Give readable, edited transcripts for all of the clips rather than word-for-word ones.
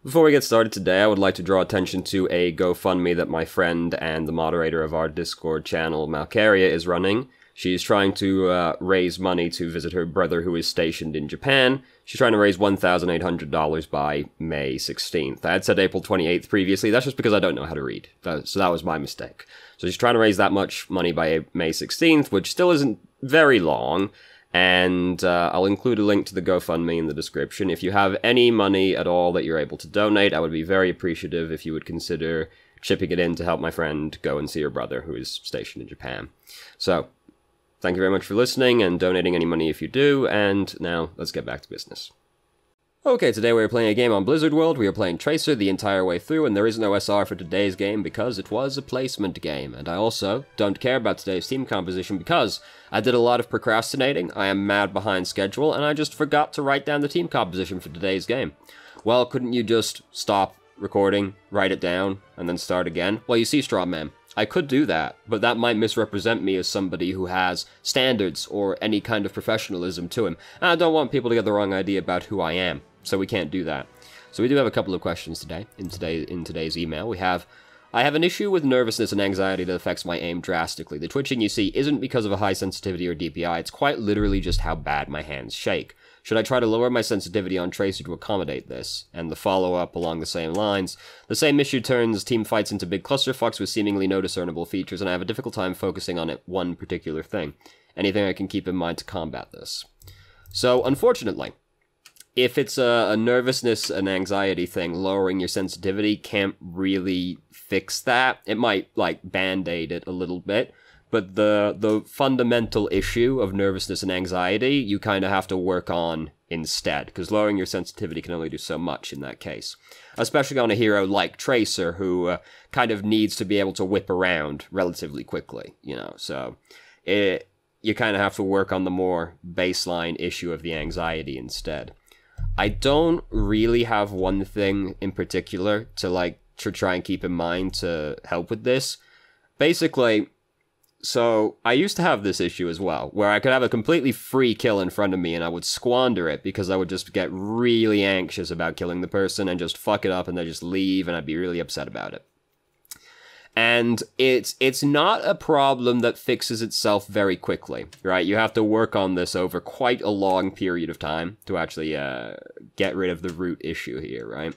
Before we get started today, I would like to draw attention to a GoFundMe that my friend and the moderator of our Discord channel, Malcaria, is running. She's trying to raise money to visit her brother who is stationed in Japan. She's trying to raise $1,800 by May 16th. I had said April 28th previously. That's just because I don't know how to read. So that was my mistake. So she's trying to raise that much money by May 16th, which still isn't very long. And I'll include a link to the GoFundMe in the description. If you have any money at all that you're able to donate, I would be very appreciative if you would consider chipping it in to help my friend go and see her brother who is stationed in Japan. So, thank you very much for listening and donating any money if you do, and now let's get back to business. Okay, today we are playing a game on Blizzard World. We are playing Tracer the entire way through, and there is no SR for today's game because it was a placement game. And I also don't care about today's team composition because I did a lot of procrastinating, I am mad behind schedule, and I just forgot to write down the team composition for today's game. Well, couldn't you just stop recording, write it down, and then start again? Well, you see, Straw Man, I could do that, but that might misrepresent me as somebody who has standards or any kind of professionalism to him. And I don't want people to get the wrong idea about who I am. So we can't do that. So we do have a couple of questions today, in today's email. I have an issue with nervousness and anxiety that affects my aim drastically. The twitching you see isn't because of a high sensitivity or DPI, it's quite literally just how bad my hands shake. Should I try to lower my sensitivity on Tracer to accommodate this? And the follow-up along the same lines. The same issue turns team fights into big clusterfucks with seemingly no discernible features, and I have a difficult time focusing on one particular thing. Anything I can keep in mind to combat this? So, unfortunately, if it's a nervousness and anxiety thing, lowering your sensitivity can't really fix that. It might, like, band-aid it a little bit, but the fundamental issue of nervousness and anxiety, you kind of have to work on instead, because lowering your sensitivity can only do so much in that case. Especially on a hero like Tracer, who kind of needs to be able to whip around relatively quickly, you know, so you kind of have to work on the more baseline issue of the anxiety instead. I don't really have one thing in particular to try and keep in mind to help with this. Basically, so I used to have this issue as well, where I could have a completely free kill in front of me and I would squander it because I would just get really anxious about killing the person and just fuck it up and then just leave, and I'd be really upset about it. And it's not a problem that fixes itself very quickly, right? You have to work on this over quite a long period of time to actually get rid of the root issue here, right?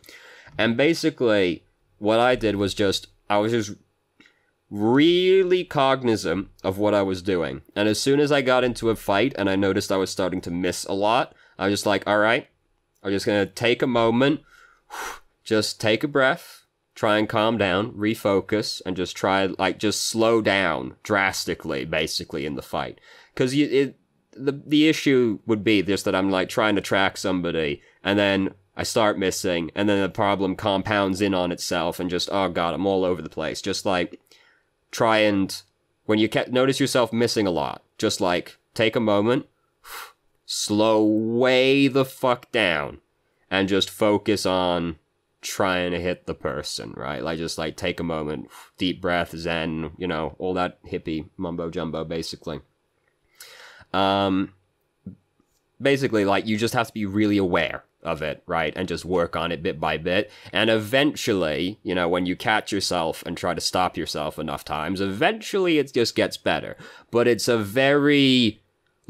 And basically, what I did was I was just really cognizant of what I was doing. And as soon as I got into a fight and I noticed I was starting to miss a lot, I was just like, all right, I'm just going to take a moment, just take a breath, try and calm down, refocus, and just just slow down drastically, basically, in the fight. Because the issue would be just that I'm, trying to track somebody, and then I start missing, and then the problem compounds in on itself, and just, oh god, I'm all over the place. Just, try and, when you notice yourself missing a lot, just, take a moment, slow way the fuck down, and just focus on trying to hit the person, right? Just take a moment, deep breath, zen, you know, all that hippie mumbo jumbo, basically. Basically, you just have to be really aware of it, right? And just work on it bit by bit. And eventually, you know, when you catch yourself and try to stop yourself enough times, eventually it just gets better. But it's a very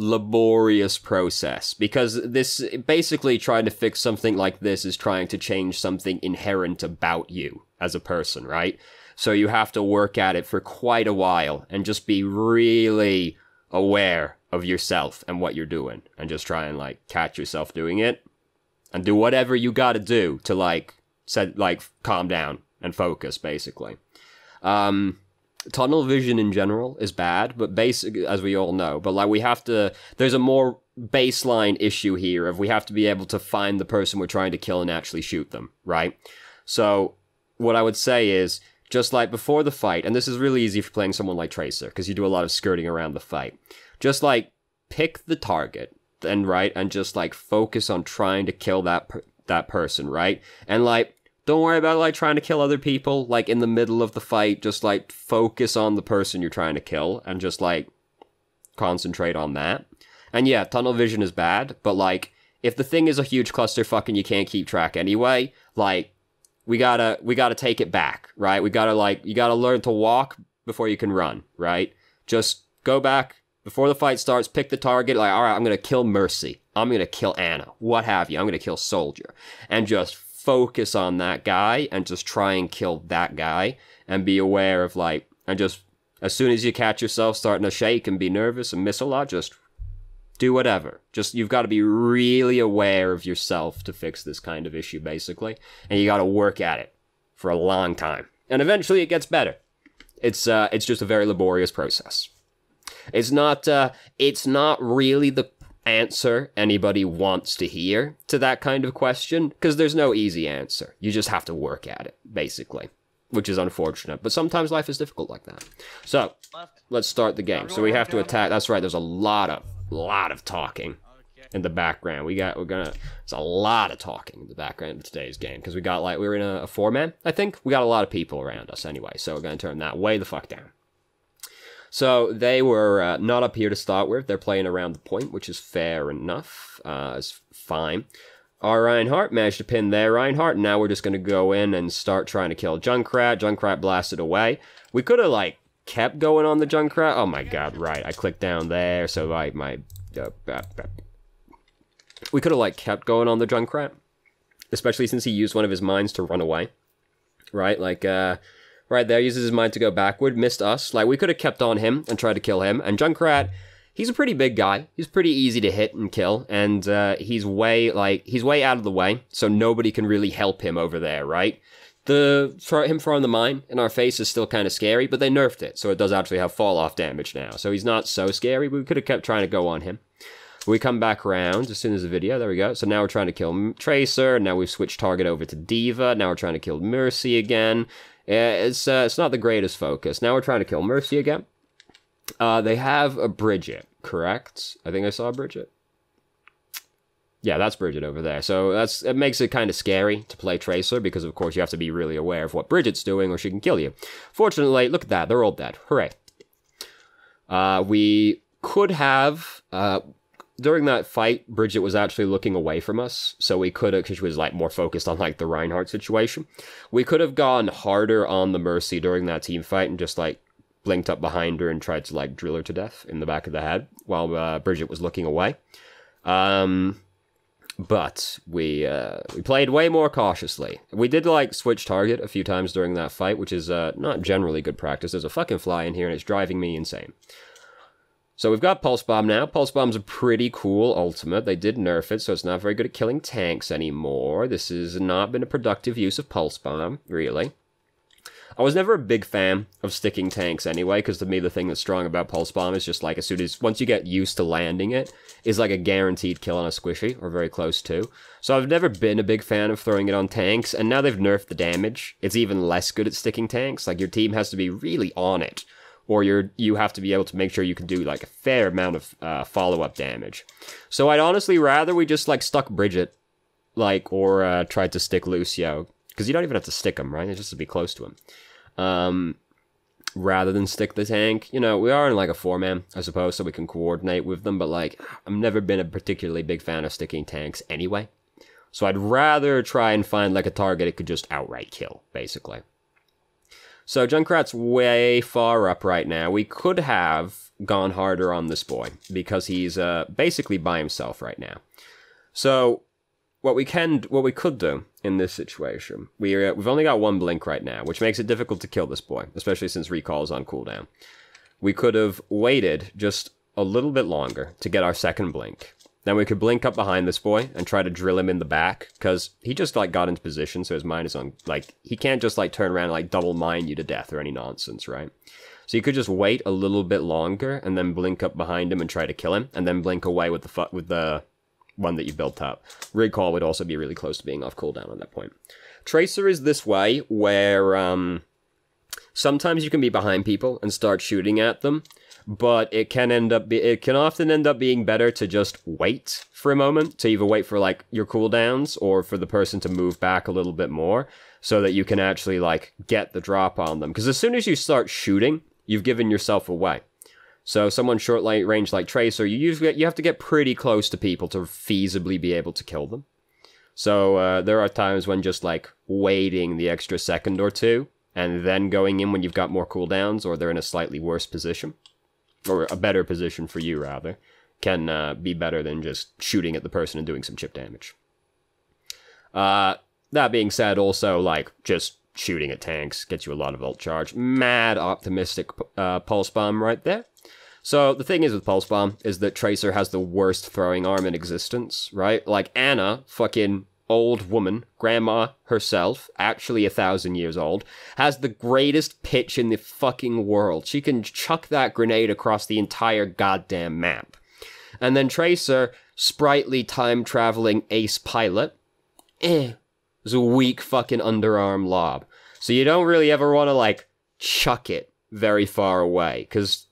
laborious process, because this basically trying to fix something like this is trying to change something inherent about you as a person, right? So you have to work at it for quite a while and just be really aware of yourself and what you're doing, and just try and catch yourself doing it and do whatever you gotta do to calm down and focus, basically. Tunnel vision in general is bad, but as we all know, but we have to, there's a more baseline issue here of we have to be able to find the person we're trying to kill and actually shoot them, right? So what I would say is, just before the fight, and this is really easy for playing someone like Tracer, because you do a lot of skirting around the fight, just pick the target, and just focus on trying to kill that person, right? And don't worry about trying to kill other people in the middle of the fight. Just focus on the person you're trying to kill and just concentrate on that. And yeah, tunnel vision is bad, but if the thing is a huge clusterfuck and you can't keep track anyway, we gotta take it back, right? We gotta, like, you gotta learn to walk before you can run, right? Just go back before the fight starts, pick the target, like, all right, I'm gonna kill Mercy. I'm gonna kill Anna, what have you. I'm gonna kill Soldier. And just focus on that guy and just try and kill that guy and be aware of, like, and just, as soon as you catch yourself starting to shake and be nervous and miss a lot, just do whatever. Just, you've got to be really aware of yourself to fix this kind of issue, basically. And you got to work at it for a long time. And eventually it gets better. It's just a very laborious process. It's not really the answer anybody wants to hear to that kind of question, because there's no easy answer. You just have to work at it, basically. Which is unfortunate, but sometimes life is difficult like that. So, let's start the game. So we have to attack. That's right, there's a lot of talking in the background. There's a lot of talking in the background of today's game, because we're in a 4-man, I think. We got a lot of people around us anyway, so we're gonna turn that way the fuck down. So, they were not up here to start with. They're playing around the point, which is fair enough. It's fine. Our Reinhardt managed to pin their Reinhardt, and now we're just going to go in and start trying to kill Junkrat. Junkrat blasted away. We could have, like, kept going on the Junkrat. Oh my god, right. I clicked down there, so we could have, like, kept going on the Junkrat. Especially since he used one of his mines to run away. Right, like, right there, uses his mine to go backward, missed us. Like, we could have kept on him and tried to kill him. And Junkrat, he's a pretty big guy. He's pretty easy to hit and kill, and he's way out of the way, so nobody can really help him over there, right? Him throwing the mine in our face is still kind of scary, but they nerfed it, so it does actually have fall-off damage now. So he's not so scary, but we could have kept trying to go on him. We come back around as soon as the video, there we go. So now we're trying to kill Tracer, now we've switched target over to Diva, now we're trying to kill Mercy again. It's not the greatest focus. Now we're trying to kill Mercy again. They have a Bridget, correct? I think I saw Bridget. Yeah, that's Bridget over there. So it makes it kind of scary to play Tracer, because of course you have to be really aware of what Bridget's doing or she can kill you. Fortunately, look at that, they're all dead. Hooray. We could have, during that fight, Bridget was actually looking away from us, so we could have, because she was, like, more focused on, like, the Reinhardt situation. We could have gone harder on the Mercy during that team fight and just, like, blinked up behind her and tried to, like, drill her to death in the back of the head while Bridget was looking away. But we played way more cautiously. We did, like, switch target a few times during that fight, which is not generally good practice. There's a fucking fly in here and it's driving me insane. So we've got Pulse Bomb now. Pulse Bomb's a pretty cool ultimate. They did nerf it, so it's not very good at killing tanks anymore. This has not been a productive use of Pulse Bomb, really. I was never a big fan of sticking tanks anyway, because to me the thing that's strong about Pulse Bomb is just, like, once you get used to landing it, is like a guaranteed kill on a squishy, or very close to. So I've never been a big fan of throwing it on tanks, and now they've nerfed the damage. It's even less good at sticking tanks. Like, your team has to be really on it, or you have to be able to make sure you can do, like, a fair amount of follow-up damage. So I'd honestly rather we just, like, stuck Bridget, like, or tried to stick Lucio, because you don't even have to stick him, right? It's just to be close to him. Rather than stick the tank. You know, we are in, like, a 4-man, I suppose, so we can coordinate with them, but, like, I've never been a particularly big fan of sticking tanks anyway. So I'd rather try and find, like, a target it could just outright kill, basically. So Junkrat's way far up right now. We could have gone harder on this boy, because he's basically by himself right now. So what we could do in this situation, we've only got one blink right now, which makes it difficult to kill this boy, especially since recall is on cooldown. We could have waited just a little bit longer to get our second blink. Then we could blink up behind this boy and try to drill him in the back, because he just, like, got into position, so his mine is on, like, he can't just, like, turn around and, like, double mine you to death or any nonsense, right? So you could just wait a little bit longer and then blink up behind him and try to kill him, and then blink away with the one that you built up. Recall would also be really close to being off cooldown at that point. Tracer is this way, where sometimes you can be behind people and start shooting at them, but it can often end up being better to just wait for a moment, to either wait for, like, your cooldowns or for the person to move back a little bit more so that you can actually, like, get the drop on them. Because as soon as you start shooting, you've given yourself away. So someone short range like Tracer, you have to get pretty close to people to feasibly be able to kill them. So there are times when just, like, waiting the extra second or two, and then going in when you've got more cooldowns, or they're in a slightly worse position, or a better position for you, rather, can be better than just shooting at the person and doing some chip damage. That being said, also, like, just shooting at tanks gets you a lot of ult charge. Mad optimistic pulse bomb right there. So the thing is with pulse bomb is that Tracer has the worst throwing arm in existence, right? Like Anna, fucking old woman, grandma herself, actually 1,000 years old, has the greatest pitch in the fucking world. She can chuck that grenade across the entire goddamn map. And then Tracer, sprightly time-traveling ace pilot, is a weak fucking underarm lob. So you don't really ever want to, like, chuck it very far away, because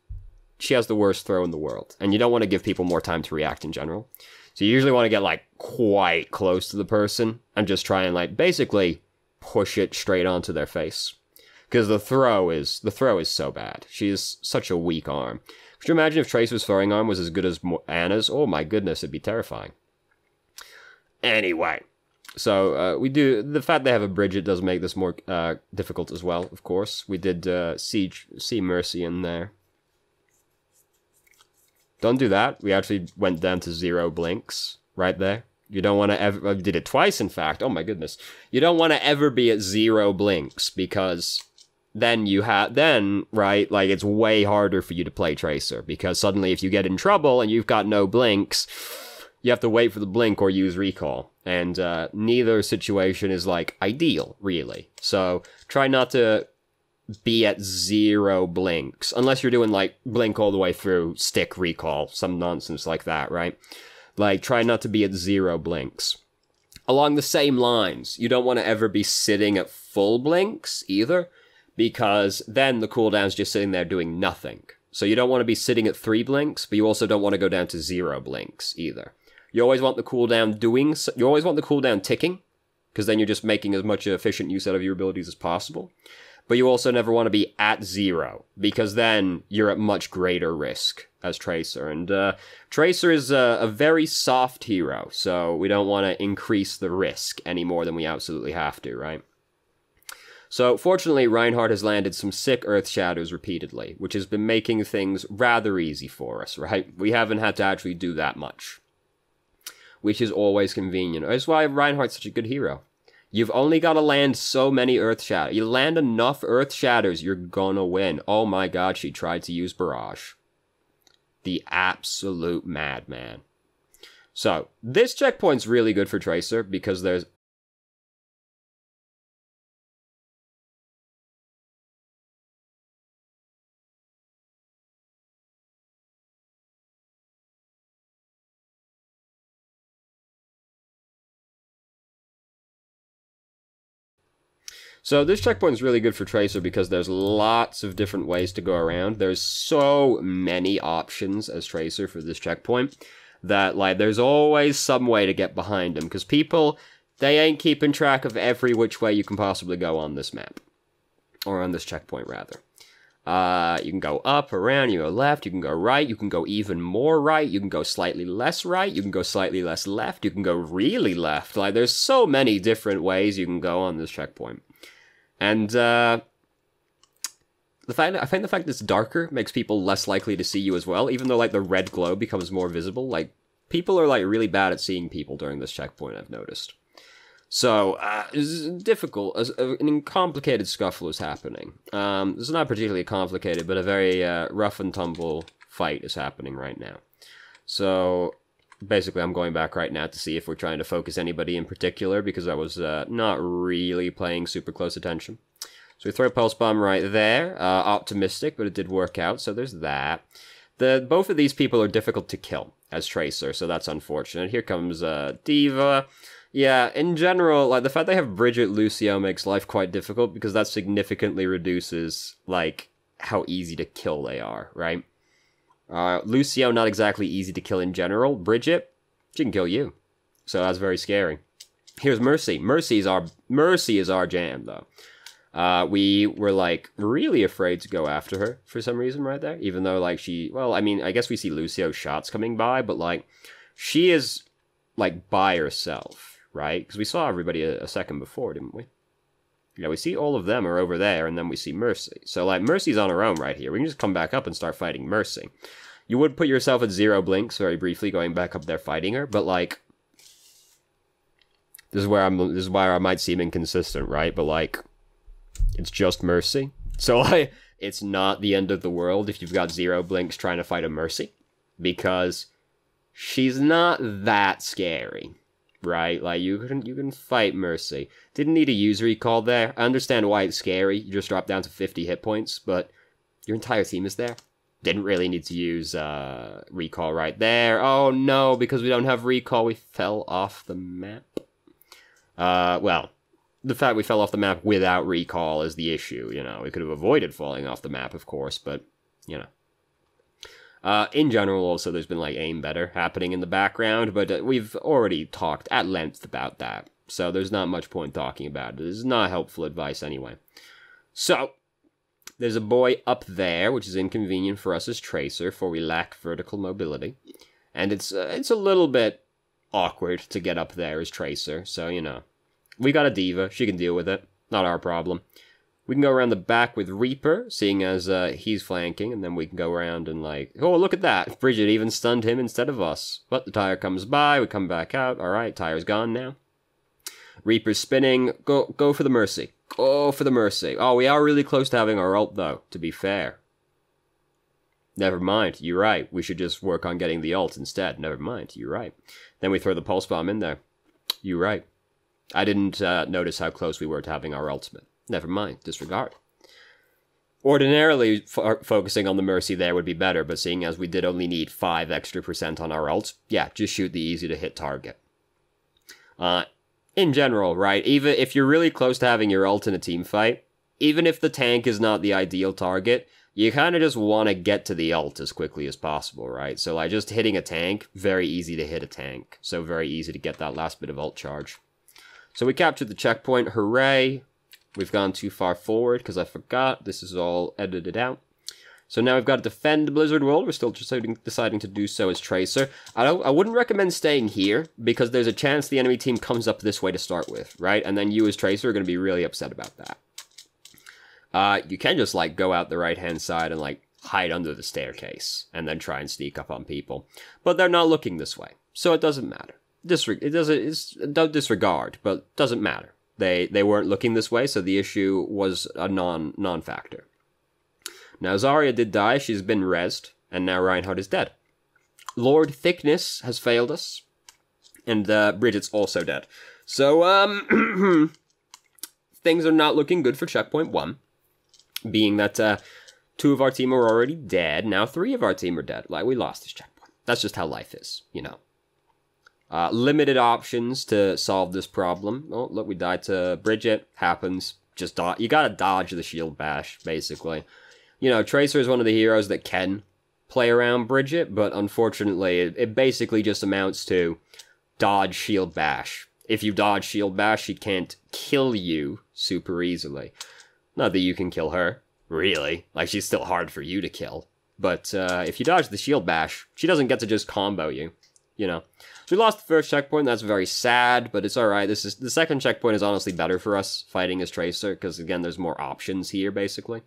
she has the worst throw in the world. And you don't want to give people more time to react in general. So you usually want to get, like, quite close to the person and just try and, like, basically push it straight onto their face. Because the throw is so bad. She is such a weak arm. Could you imagine if Tracer's throwing arm was as good as Anna's? Oh my goodness, it'd be terrifying. Anyway. So, the fact they have a Bridget does make this more difficult as well, of course. We did see Mercy in there. Don't do that. We actually went down to 0 blinks right there. You don't want to ever... I did it twice, in fact. Oh my goodness. You don't want to ever be at 0 blinks, because then right, like, it's way harder for you to play Tracer, because suddenly if you get in trouble and you've got no blinks, you have to wait for the blink or use recall. And neither situation is, like, ideal, really. So try not to be at 0 blinks, unless you're doing, like, blink all the way through, stick, recall, some nonsense like that, right? Like, try not to be at 0 blinks. Along the same lines, you don't want to ever be sitting at full blinks, either, because then the cooldown's just sitting there doing nothing. So you don't want to be sitting at 3 blinks, but you also don't want to go down to 0 blinks, either. You always want the cooldown you always want the cooldown ticking, because then you're just making as much efficient use out of your abilities as possible. But you also never want to be at 0, because then you're at much greater risk as Tracer. And Tracer is a very soft hero, so we don't want to increase the risk any more than we absolutely have to, right? So, fortunately, Reinhardt has landed some sick Earth Shatters repeatedly, which has been making things rather easy for us, right? We haven't had to actually do that much, which is always convenient. That's why Reinhardt's such a good hero. You've only got to land so many Earth Shatters. You land enough Earth Shatters, you're gonna win. Oh my god, she tried to use Barrage. The absolute madman. So, this checkpoint's really good for Tracer, because there's... So this checkpoint is really good for Tracer because there's lots of different ways to go around. There's so many options as Tracer for this checkpoint that, like, there's always some way to get behind them, because people, they ain't keeping track of every which way you can possibly go on this map. Or on this checkpoint, rather. You can go up, around, you can go left, you can go right, you can go even more right, you can go slightly less right, you can go slightly less left, you can go really left. Like, there's so many different ways you can go on this checkpoint. And, I find the fact that it's darker makes people less likely to see you as well, even though, like, the red glow becomes more visible. Like, people are, like, really bad at seeing people during this checkpoint, I've noticed. So, it's difficult. An complicated scuffle is happening. It's not particularly complicated, but a very rough and tumble fight is happening right now. So, basically, I'm going back right now to see if we're trying to focus anybody in particular, because I was not really paying super close attention. So we throw a Pulse Bomb right there. Optimistic, but it did work out, so there's that. Both of these people are difficult to kill as Tracer, so that's unfortunate. Here comes Diva. Yeah, in general, like, the fact they have Bridget Lucio makes life quite difficult, because that significantly reduces, like, how easy to kill they are, right? Lucio, not exactly easy to kill in general. Bridget, she can kill you. So that's very scary. Here's Mercy. Mercy is our jam, though. We were, like, really afraid to go after her for some reason right there. Even though, like, well, I mean, I guess we see Lucio's shots coming by, but, like, she is, like, by herself, right? Because we saw everybody a second before, didn't we? Yeah, we see all of them are over there, and then we see Mercy. So, like, Mercy's on her own right here. We can just come back up and start fighting Mercy. You would put yourself at 0 blinks very briefly, going back up there fighting her, but, like, this is where I might seem inconsistent, right? But, like, it's just Mercy. So, like, it's not the end of the world if you've got 0 blinks trying to fight a Mercy, because she's not that scary. Right, like, you can fight Mercy. Didn't need to use recall there. I understand why it's scary. You just drop down to 50 hit points, but your entire team is there. Didn't really need to use recall right there. Oh no, because we don't have recall, we fell off the map. Well, the fact we fell off the map without recall is the issue, you know. We could have avoided falling off the map, of course, but, you know. In general, also, there's been, like, aim better happening in the background, but we've already talked at length about that, so there's not much point talking about it. This is not helpful advice anyway. So, there's a boy up there, which is inconvenient for us as Tracer, for we lack vertical mobility, and it's a little bit awkward to get up there as Tracer, so, you know. We got a Diva, she can deal with it, not our problem. We can go around the back with Reaper, seeing as he's flanking, and then we can go around and, like, oh, look at that! Bridget even stunned him instead of us. But the tire comes by, we come back out, alright, tire's gone now. Reaper's spinning, go for the Mercy. Go for the Mercy. Oh, we are really close to having our ult, though, to be fair. Never mind, you're right, we should just work on getting the ult instead. Never mind, you're right. Then we throw the Pulse Bomb in there. You're right. I didn't notice how close we were to having our ultimate. Never mind, disregard. Ordinarily, focusing on the Mercy there would be better, but seeing as we did only need 5 extra % on our ults, yeah, just shoot the easy-to-hit target. In general, right, even if you're really close to having your ult in a team fight, even if the tank is not the ideal target, you kind of just want to get to the ult as quickly as possible, right? So, like, just hitting a tank, very easy to hit a tank, so very easy to get that last bit of ult charge. So we captured the checkpoint, hooray! We've gone too far forward, because I forgot. This is all edited out. So now we've got to defend Blizzard World. We're still deciding to do so as Tracer. I wouldn't recommend staying here, because there's a chance the enemy team comes up this way to start with, right? And then you as Tracer are going to be really upset about that. You can just, like, go out the right-hand side and, like, hide under the staircase, and then try and sneak up on people. But they're not looking this way, so it doesn't matter. Don't disregard, but doesn't matter. They weren't looking this way, so the issue was a non-factor. Now, Zarya did die, she's been rezzed, and now Reinhardt is dead. Lord Thickness has failed us, and Bridget's also dead. So, things are not looking good for checkpoint 1, being that 2 of our team are already dead, now 3 of our team are dead. Like, we lost this checkpoint. That's just how life is, you know. Limited options to solve this problem. Oh, look, we died to Bridget. Happens. Just you gotta dodge the shield bash, basically. You know, Tracer is one of the heroes that can play around Bridget, but unfortunately, it basically just amounts to dodge shield bash. If you dodge shield bash, she can't kill you super easily. Not that you can kill her, really. Like, she's still hard for you to kill. But if you dodge the shield bash, she doesn't get to just combo you, you know. So we lost the first checkpoint, that's very sad, but it's alright. The second checkpoint is honestly better for us, fighting as Tracer, because again, there's more options here, basically.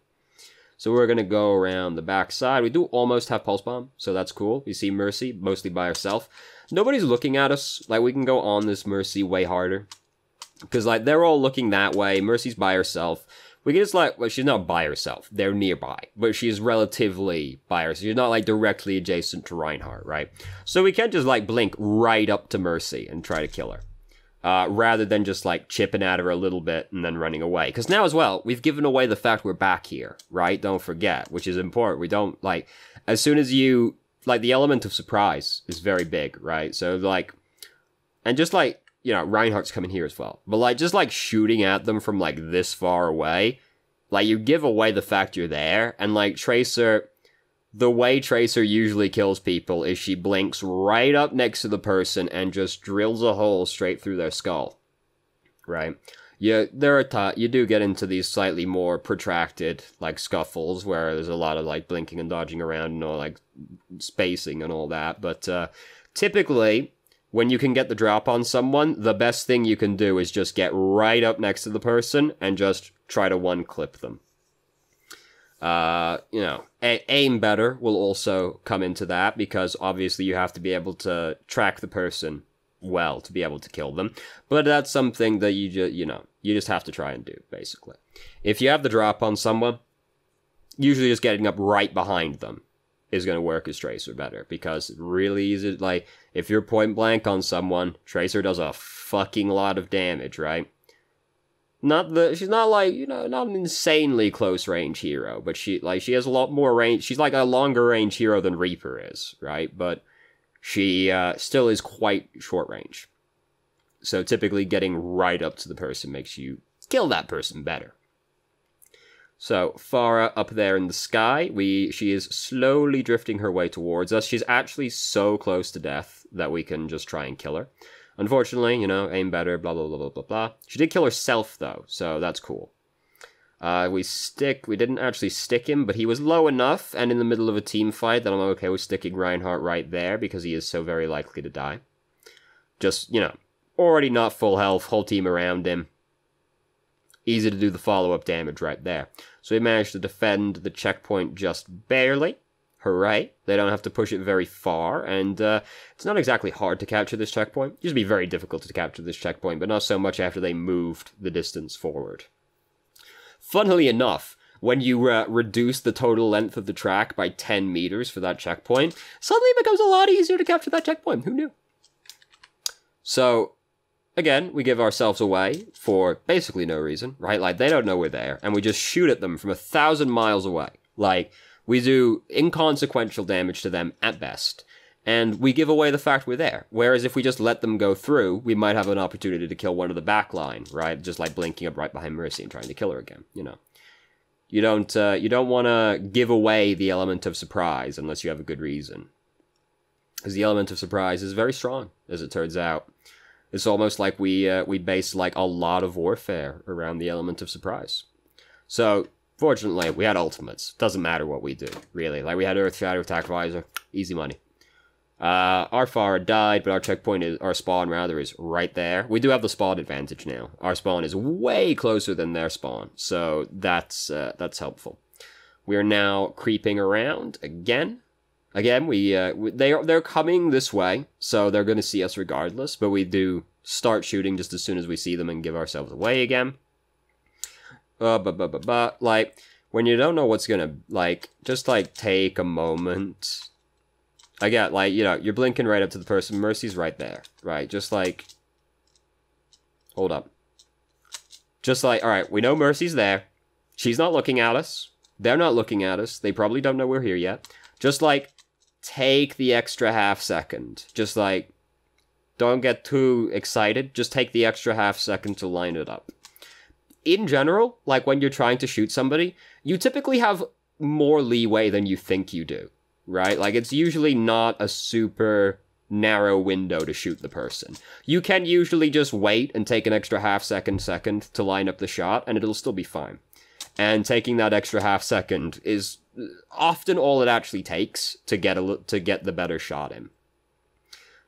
So we're gonna go around the back side. We do almost have Pulse Bomb, so that's cool. You see Mercy, mostly by herself. Nobody's looking at us. Like, we can go on this Mercy way harder. Because, like, they're all looking that way. Mercy's by herself. We can just, like, well, she's not by herself. They're nearby. But she's relatively by herself. She's not, like, directly adjacent to Reinhardt, right? So we can't just, like, blink right up to Mercy and try to kill her. Rather than just, like, chipping at her a little bit and then running away. Because now, as well, we've given away the fact we're back here, right? Don't forget, which is important. We don't, like, as soon as you, like, the element of surprise is very big, right? So, like, and just, like, you know, Reinhardt's coming here as well. But, like, just, like, shooting at them from, like, this far away, like, you give away the fact you're there. And, like, Tracer, the way Tracer usually kills people is she blinks right up next to the person and just drills a hole straight through their skull. Right? Yeah, you do get into these slightly more protracted, like, scuffles where there's a lot of, like, blinking and dodging around and all, like, spacing and all that. But, typically, when you can get the drop on someone, the best thing you can do is just get right up next to the person and just try to one-clip them. You know, aim better will also come into that, because obviously you have to be able to track the person well to be able to kill them. But that's something that you just have to try and do, basically. If you have the drop on someone, usually just getting up right behind them is going to work as Tracer better, because really easy, like, if you're point blank on someone, Tracer does a fucking lot of damage, right? She's not like, you know, not an insanely close range hero, but she has a lot more range. She's like a longer range hero than Reaper is, right? But she still is quite short range. So typically getting right up to the person makes you kill that person better. So, Farah up there in the sky, she is slowly drifting her way towards us. She's actually so close to death that we can just try and kill her. Unfortunately, you know, aim better, blah, blah, blah, blah, blah, blah. She did kill herself, though, so that's cool. We didn't actually stick him, but he was low enough and in the middle of a team fight that I'm okay with sticking Reinhardt right there, because he is so very likely to die. Just, you know, already not full health, whole team around him. Easy to do the follow-up damage right there. So we managed to defend the checkpoint just barely. Hooray. They don't have to push it very far, and it's not exactly hard to capture this checkpoint. It used to be very difficult to capture this checkpoint, but not so much after they moved the distance forward. Funnily enough, when you reduce the total length of the track by 10 meters for that checkpoint, suddenly it becomes a lot easier to capture that checkpoint. Who knew? So, again, we give ourselves away for basically no reason, right? Like, they don't know we're there, and we just shoot at them from 1,000 miles away. Like, we do inconsequential damage to them at best, and we give away the fact we're there. Whereas if we just let them go through, we might have an opportunity to kill one of the back line, right? Just like blinking up right behind Mercy and trying to kill her again, you know. You don't want to give away the element of surprise unless you have a good reason. Because the element of surprise is very strong, as it turns out. It's almost like we base like a lot of warfare around the element of surprise. So, fortunately, we had ultimates. Doesn't matter what we do, really. Like, we had Earth Shatter, Attack Visor, easy money. Our Farah died, but our spawn is right there. We do have the spawn advantage now. Our spawn is way closer than their spawn, so that's helpful. We are now creeping around again. Again, they're coming this way, so they're going to see us regardless, but we do start shooting just as soon as we see them and give ourselves away again. Like, when you don't know what's gonna, like, just, like, take a moment. I get, like, you know, you're blinking right up to the person, Mercy's right there, right? Just, like, hold up. Just, like, alright, we know Mercy's there. She's not looking at us. They're not looking at us. They probably don't know we're here yet. Just, like, take the extra half second. Just, like, don't get too excited. Just take the extra half second to line it up. In general, like, when you're trying to shoot somebody, you typically have more leeway than you think you do, right? Like, it's usually not a super narrow window to shoot the person. You can usually just wait and take an extra half second to line up the shot, and it'll still be fine. And taking that extra half second is often all it actually takes to get the better shot in.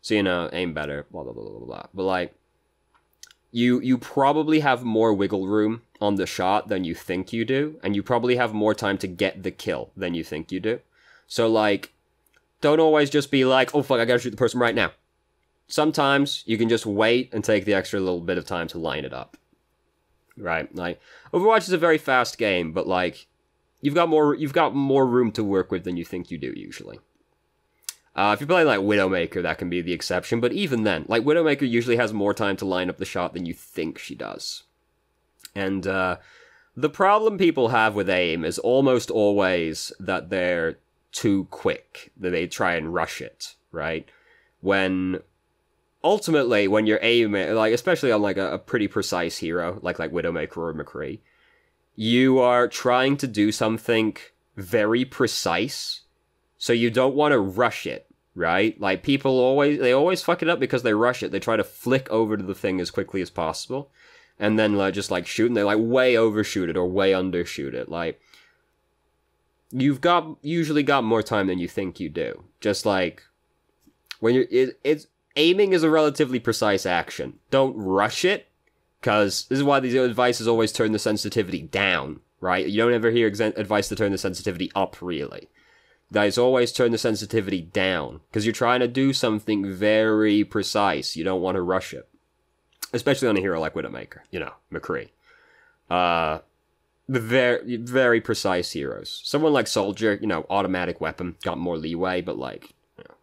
So, you know, aim better, blah, blah, blah, blah, blah. But, like, you probably have more wiggle room on the shot than you think you do, and you probably have more time to get the kill than you think you do. So, like, don't always just be like, oh fuck, I gotta shoot the person right now. Sometimes you can just wait and take the extra little bit of time to line it up. Right? Like, Overwatch is a very fast game, but, like, you've got more room to work with than you think you do usually. If you're playing, like, Widowmaker, that can be the exception, but even then, like, Widowmaker usually has more time to line up the shot than you think she does. And, the problem people have with aim is almost always that they're too quick, that they try and rush it, right? Ultimately, when you're aiming, like, especially on, like, a pretty precise hero, like Widowmaker or McCree, you are trying to do something very precise, so you don't want to rush it, right? Like, people always fuck it up because they rush it. They try to flick over to the thing as quickly as possible, and then, like, just, like, shoot, and they, like, way overshoot it or way undershoot it. Like, you've usually got more time than you think you do. Just, like, when aiming is a relatively precise action. Don't rush it, because this is why the advice is always turn the sensitivity down, right? You don't ever hear advice to turn the sensitivity up, really. Guys, always turn the sensitivity down, because you're trying to do something very precise. You don't want to rush it. Especially on a hero like Widowmaker, you know, McCree. Very, very precise heroes. Someone like Soldier, you know, automatic weapon, got more leeway, but like, you know.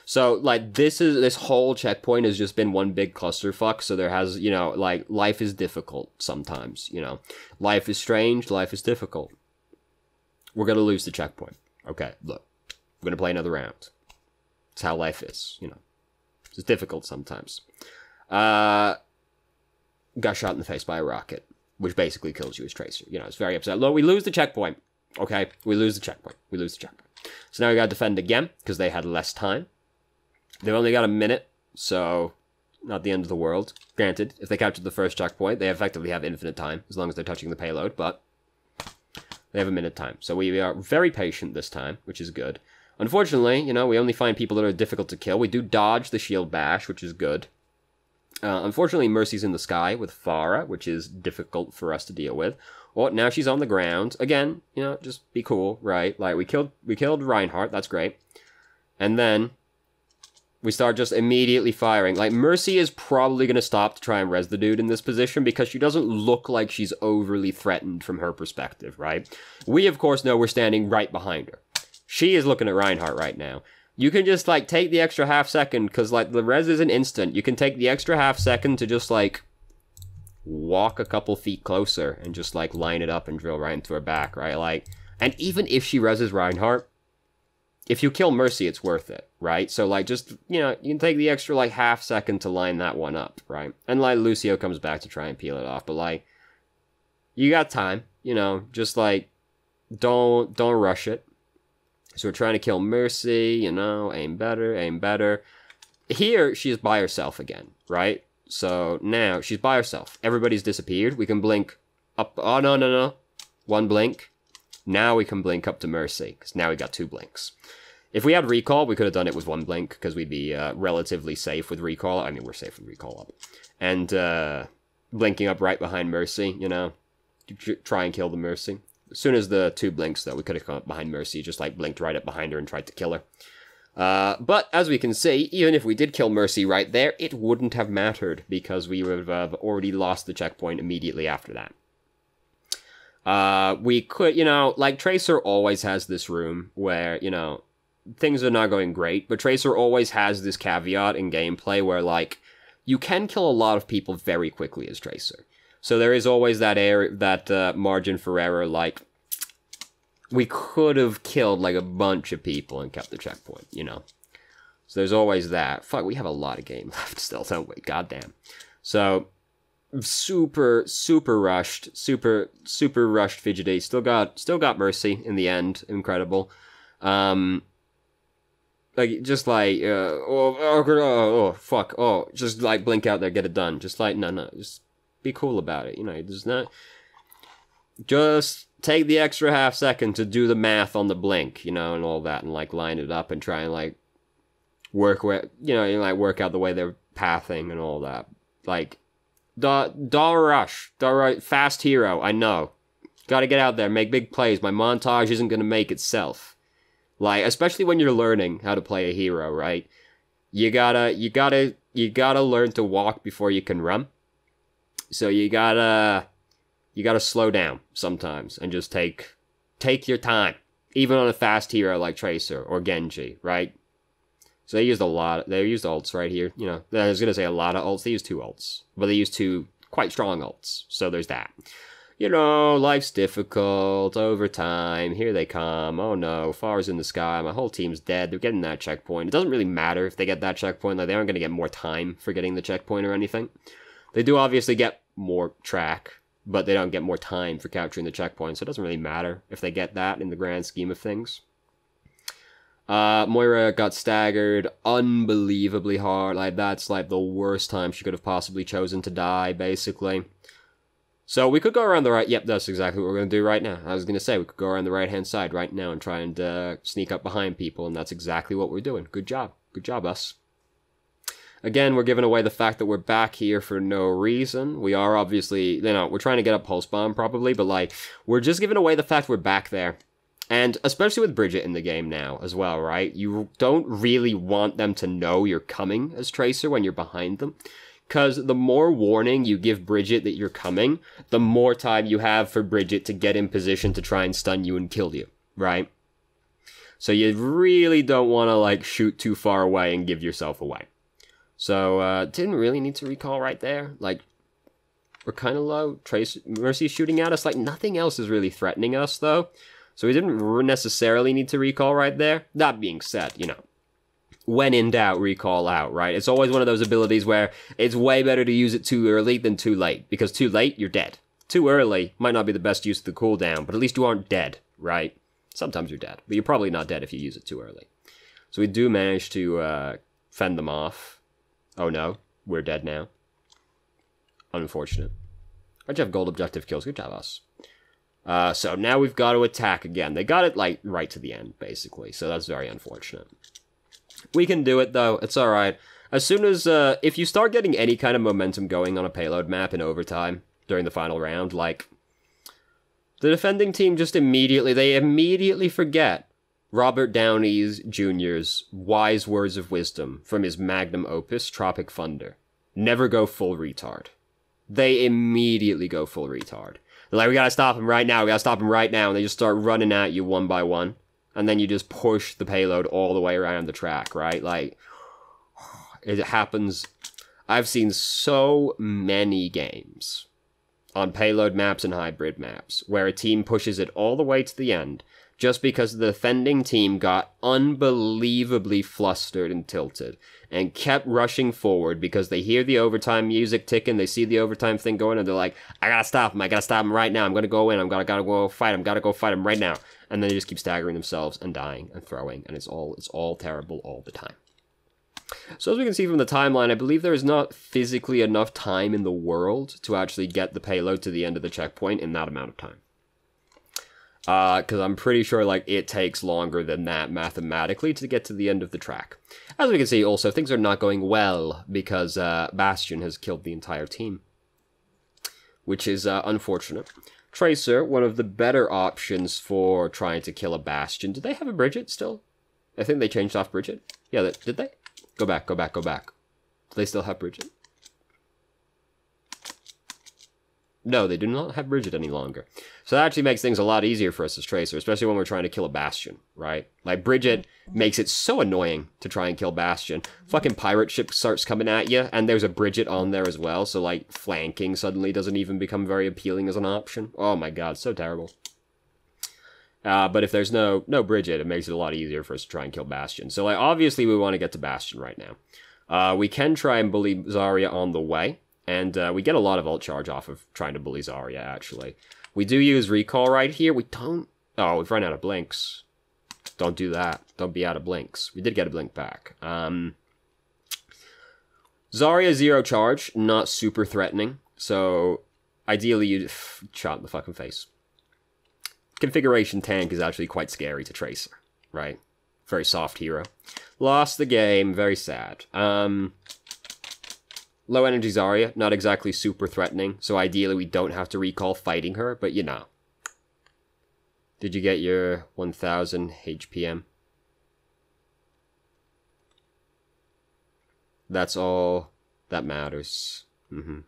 So, like, this whole checkpoint has just been one big clusterfuck, so there has, you know, like, life is difficult sometimes, you know. Life is strange, life is difficult. We're gonna lose the checkpoint. Okay, look, we're gonna play another round. It's how life is, you know. It's difficult sometimes. Got shot in the face by a rocket, which basically kills you as Tracer. You know, it's very upset. Look, we lose the checkpoint. Okay, we lose the checkpoint. We lose the checkpoint. So now we gotta defend again, because they had less time. They've only got a minute, so not the end of the world. Granted, if they captured the first checkpoint, they effectively have infinite time, as long as they're touching the payload, but they have a minute time. So we are very patient this time, which is good. Unfortunately, you know, we only find people that are difficult to kill. We do dodge the shield bash, which is good. Unfortunately, Mercy's in the sky with Farah, which is difficult for us to deal with. Well, now she's on the ground. Again, you know, just be cool, right? Like, we killed Reinhardt, that's great. And then we start just immediately firing. Like, Mercy is probably going to stop to try and res the dude in this position because she doesn't look like she's overly threatened from her perspective, right? We, of course, know we're standing right behind her. She is looking at Reinhardt right now. You can just, like, take the extra half second, because, like, the res isn't instant. You can take the extra half second to just, like, walk a couple feet closer and just, like, line it up and drill right into her back, right? Like, and even if she reses Reinhardt, if you kill Mercy, it's worth it, right? So, like, just, you know, you can take the extra, like, half second to line that one up, right? And, like, Lucio comes back to try and peel it off, but, like, you got time, you know, just, like, don't rush it. So we're trying to kill Mercy, you know, aim better, aim better. Here, she is by herself again, right? So now, she's by herself. Everybody's disappeared. We can blink up. Oh, no. One blink. Now we can blink up to Mercy, because now we got 2 blinks. If we had recall, we could have done it with 1 blink, because we'd be relatively safe with recall. I mean, we're safe with recall up. And blinking up right behind Mercy, you know, try and kill the Mercy. As soon as the 2 blinks, though, we could have come up behind Mercy, just, like, blinked right up behind her and tried to kill her. But, as we can see, even if we did kill Mercy right there, it wouldn't have mattered, because we would have already lost the checkpoint immediately after that. We could, you know, like, Tracer always has this room where, you know, things are not going great, but Tracer always has this caveat in gameplay where, like, you can kill a lot of people very quickly as Tracer. So there is always that margin for error, like, we could have killed, like, a bunch of people and kept the checkpoint, you know? So there's always that. Fuck, we have a lot of game left still, don't we? Goddamn. So, super rushed. Super rushed Fidgety. Still got Mercy in the end. Incredible. Like, just like, fuck, just, like, blink out there, get it done. Just, like, no, just be cool about it, you know, there's not... Just take the extra half second to do the math on the blink, you know, and all that, and, like, line it up and try and, like, work out the way they're pathing and all that. Like, don't rush. Fast hero, I know. Gotta get out there, make big plays. My montage isn't gonna make itself. Like, especially when you're learning how to play a hero, right? You gotta learn to walk before you can run. So you gotta slow down sometimes and just take your time. Even on a fast hero like Tracer or Genji, right? So they used ults right here. You know, I was gonna say a lot of ults. They used 2 ults. But they used 2 quite strong ults. So there's that. You know, life's difficult, overtime, here they come, oh no, Far's in the sky, my whole team's dead, they're getting that checkpoint. It doesn't really matter if they get that checkpoint, like, they aren't gonna get more time for getting the checkpoint or anything. They do obviously get more track, but they don't get more time for capturing the checkpoint, so it doesn't really matter if they get that in the grand scheme of things. Moira got staggered unbelievably hard, like, that's, like, the worst time she could have possibly chosen to die, basically. So we could go around the right... Yep, that's exactly what we're going to do right now. I was going to say, we could go around the right-hand side right now and try and sneak up behind people, and that's exactly what we're doing. Good job. Good job, us. Again, we're giving away the fact that we're back here for no reason. We are obviously, we're trying to get a pulse bomb probably, but like, we're just giving away the fact we're back there. And especially with Bridget in the game now as well, right? You don't really want them to know you're coming as Tracer when you're behind them. Because the more warning you give Bridget that you're coming, the more time you have for Bridget to get in position to try and stun you and kill you, right? So you really don't want to, like, shoot too far away and give yourself away. So, didn't really need to recall right there. Like, we're kind of low. Mercy's shooting at us. Like, nothing else is really threatening us, though. So we didn't necessarily need to recall right there. That being said, when in doubt, recall out, right? It's always one of those abilities where it's way better to use it too early than too late. Because too late, you're dead. Too early might not be the best use of the cooldown, but at least you aren't dead, right? Sometimes you're dead, but you're probably not dead if you use it too early. So we do manage to fend them off. Oh no, we're dead now. Unfortunate. Why'd you have gold objective kills? Good job, us. So now we've got to attack again. They got it, like, right to the end, basically. So that's very unfortunate. We can do it, though. It's alright. As soon as, if you start getting any kind of momentum going on a payload map in overtime during the final round, like, the defending team just immediately forget Robert Downey Jr.'s wise words of wisdom from his magnum opus, Tropic Thunder. Never go full retard. They immediately go full retard. They're like, we gotta stop him right now, and they just start running at you one by one. And then you just push the payload all the way around the track, right? Like, it happens. I've seen so many games on payload maps and hybrid maps where a team pushes it all the way to the end just because the defending team got unbelievably flustered and tilted and kept rushing forward because they hear the overtime music ticking, they see the overtime thing going, and they're like, I gotta stop him right now, I'm gonna go in, gotta go fight him right now. And then they just keep staggering themselves and dying and throwing, and it's all terrible all the time. So as we can see from the timeline, I believe there is not physically enough time in the world to actually get the payload to the end of the checkpoint in that amount of time. Because I'm pretty sure, like, it takes longer than that mathematically to get to the end of the track. As we can see, also, things are not going well because Bastion has killed the entire team, which is unfortunate. Tracer, one of the better options for trying to kill a Bastion. Do they have a Bridget still? I think they changed off Bridget. Yeah, did they? Go back. Do they still have Bridget? No, they do not have Bridget any longer. So that actually makes things a lot easier for us as Tracer, especially when we're trying to kill a Bastion, right? Like, Bridget makes it so annoying to try and kill Bastion. Fucking pirate ship starts coming at you, and there's a Bridget on there as well, so, like, flanking suddenly doesn't even become very appealing as an option. Oh my god, so terrible. But if there's no Bridget, it makes it a lot easier for us to try and kill Bastion. So, like, obviously we want to get to Bastion right now. We can try and bully Zarya on the way. And we get a lot of ult charge off of trying to bully Zarya, actually. We do use recall right here. We don't... Oh, we've run out of blinks. Don't do that. Don't be out of blinks. We did get a blink back. Zarya 0 charge. Not super threatening. So, ideally, you'd... Shot in the fucking face. Configuration tank is actually quite scary to Tracer, right? Very soft hero. Lost the game. Very sad. Low energy Zarya, not exactly super threatening, so ideally we don't have to recall fighting her, but you know. Did you get your 1000 HPM? That's all that matters. Good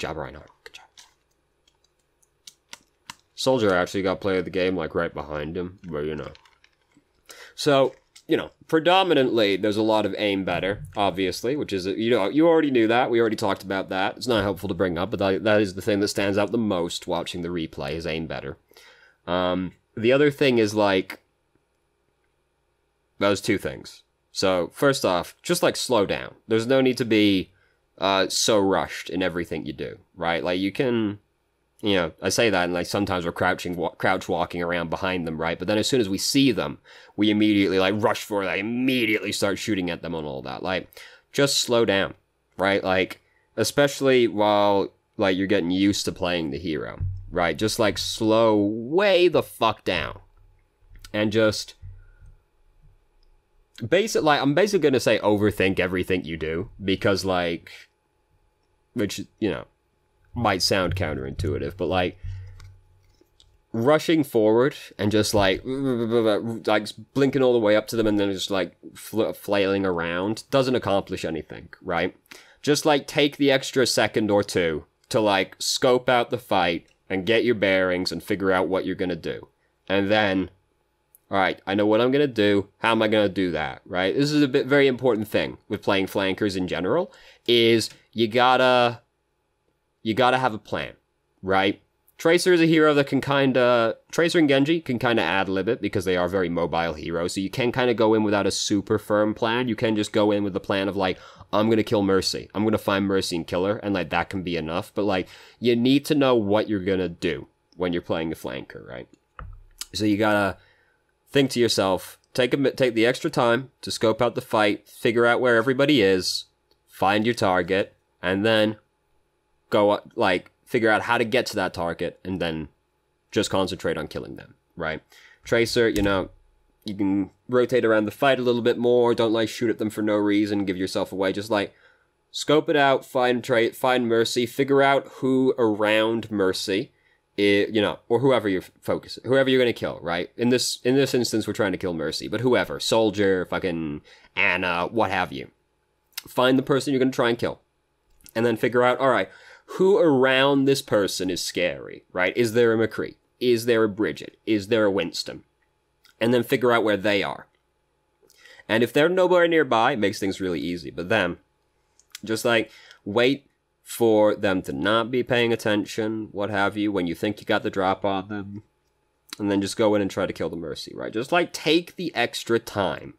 job, Reinhardt. Good job. Soldier actually got player of the game, like, right behind him, but you know. So, you know, predominantly, there's a lot of aim better, obviously, which is, you know, you already knew that. We already talked about that. It's not helpful to bring up, but that is the thing that stands out the most watching the replay, is aim better. The other thing is, like, those two things. So, first off, just, like, slow down. There's no need to be so rushed in everything you do, right? Like, you can... You know, I say that, and like sometimes we're crouch walking around behind them, right? But then as soon as we see them, we immediately like rush forward, like immediately start shooting at them and all that. Like, just slow down, right? Like, especially while like you're getting used to playing the hero, right? Just like slow way the fuck down. and just I'm basically gonna say overthink everything you do, because like, which, you know, might sound counterintuitive, but like rushing forward and just like blinking all the way up to them and then just like flailing around doesn't accomplish anything, right? Just like take the extra second or two to like scope out the fight and get your bearings and figure out what you're gonna do, and then, all right, I know what I'm gonna do. How am I gonna do that, right? This is a very important thing with playing flankers in general, is you gotta have a plan, right? Tracer is a hero that can Tracer and Genji can kind of ad-lib it because they are very mobile heroes, so you can kind of go in without a super firm plan. You can just go in with the plan of like, I'm gonna kill Mercy. I'm gonna find Mercy and kill her, and like that can be enough. But like, you need to know what you're gonna do when you're playing a flanker, right? So you gotta think to yourself, take the extra time to scope out the fight, figure out where everybody is, find your target, and then go like figure out how to get to that target, and then just concentrate on killing them, right? Tracer, you know, you can rotate around the fight a little bit more. Don't like shoot at them for no reason, give yourself away. Just like scope it out, find Mercy, figure out who around Mercy, you know, or whoever you're going to kill, right? In this instance, we're trying to kill Mercy, but whoever, Soldier, fucking Anna, what have you. Find the person you're going to try and kill, and then figure out, all right, who around this person is scary, right? Is there a McCree? Is there a Bridget? Is there a Winston? And then figure out where they are. And if they're nowhere nearby, it makes things really easy. But then, just like, wait for them to not be paying attention, what have you, when you think you got the drop on them. And then just go in and try to kill the Mercy, right? Just like, take the extra time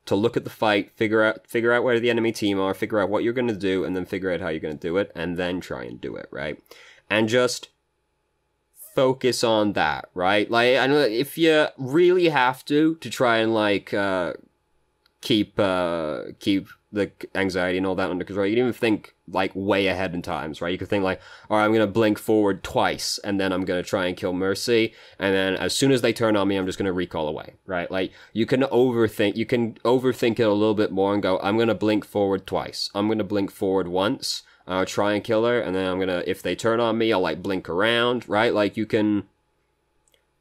to look at the fight, figure out where the enemy team are, figure out what you're going to do, and then figure out how you're going to do it, and then try and do it, right? And just focus on that, right? Like, I know if you really have to try and like keep the anxiety and all that under control, you can even think like way ahead in times, right? You could think like, all right, I'm going to blink forward twice, and then I'm going to try and kill Mercy, and then as soon as they turn on me, I'm just going to recall away, right? Like, you can overthink it a little bit more and go, I'm going to blink forward twice. I'm going to blink forward once, try and kill her, and then I'm going to, if they turn on me, I'll like blink around, right? Like, you can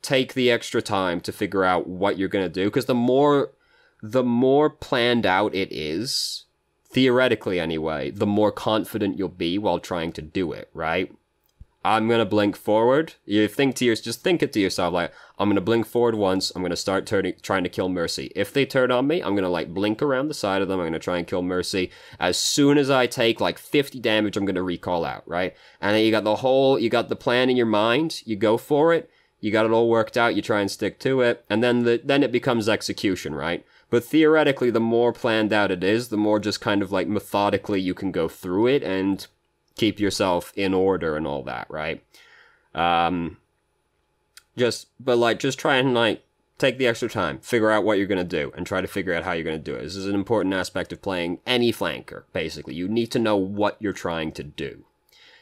take the extra time to figure out what you're going to do, because the more planned out it is, theoretically anyway, the more confident you'll be while trying to do it, right? I'm gonna blink forward. You just think it to yourself, like, I'm gonna blink forward once, I'm gonna start trying to kill Mercy. If they turn on me, I'm gonna like blink around the side of them, I'm gonna try and kill Mercy. As soon as I take like 50 damage, I'm gonna recall out, right? And then you got the plan in your mind, you go for it, you got it all worked out, you try and stick to it, and then it becomes execution, right? But theoretically, the more planned out it is, the more just kind of like methodically you can go through it and keep yourself in order and all that, right? Just try and like take the extra time, figure out what you're going to do, and try to figure out how you're going to do it. This is an important aspect of playing any flanker, basically. You need to know what you're trying to do.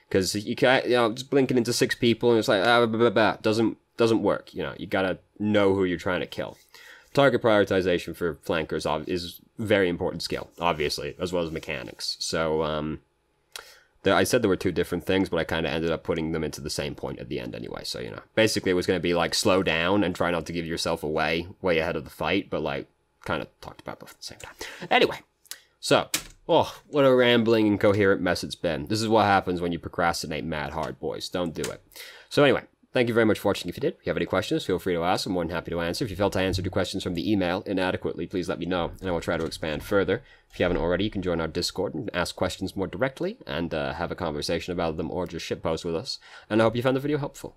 Because you can't, just blinking into 6 people and it's like, doesn't work. You gotta know who you're trying to kill. Target prioritization for flankers is very important skill, obviously, as well as mechanics. So, I said there were 2 different things, but I kind of ended up putting them into the same point at the end anyway. So, basically it was going to be like slow down and try not to give yourself away way ahead of the fight, but like kind of talked about both at the same time. Anyway, so, what a rambling, incoherent mess it's been. This is what happens when you procrastinate mad hard, boys. Don't do it. So anyway, thank you very much for watching. If you did, if you have any questions, feel free to ask. I'm more than happy to answer. If you felt I answered your questions from the email inadequately, please let me know, and I will try to expand further. If you haven't already, you can join our Discord and ask questions more directly, and have a conversation about them, or just shitpost with us. And I hope you found the video helpful.